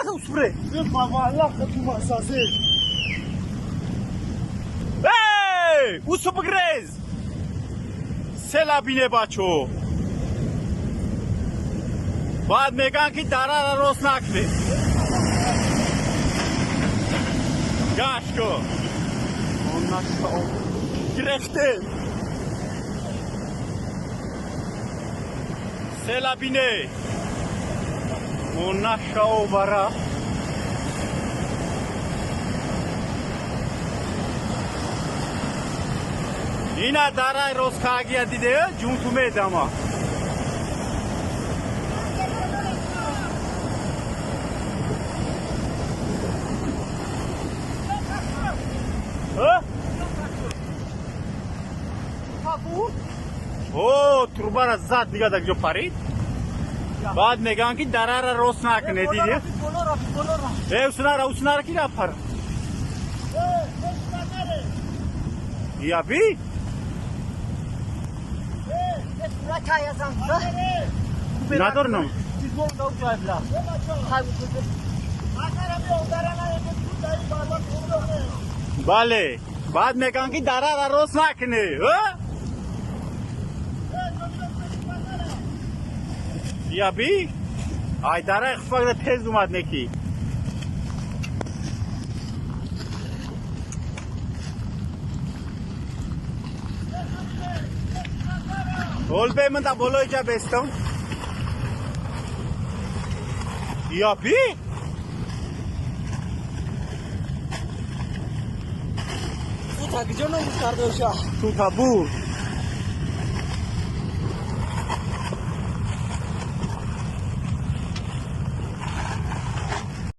که اسپره بابا الله که تو مسازه اوسو بگریز سلابینه بچو بعد میگن که دره را راست نکنه گاش کن گرفته سلابینه اون نشاو برا اینا دره راست کاگیا دیده جون تو میدم او تربار زاد دیگه دکجو پرید بعد میگن که دره را راست نکنه دیدی اوسنا را کی پر یا بی ندارم بله بعد میگن که دره را راست نکنه یا بی ای دره خفاق تیز اومد نکی ول به من دا بولو جا بستم یا بی تو تا کجا نمی‌کرده شاه تو تابور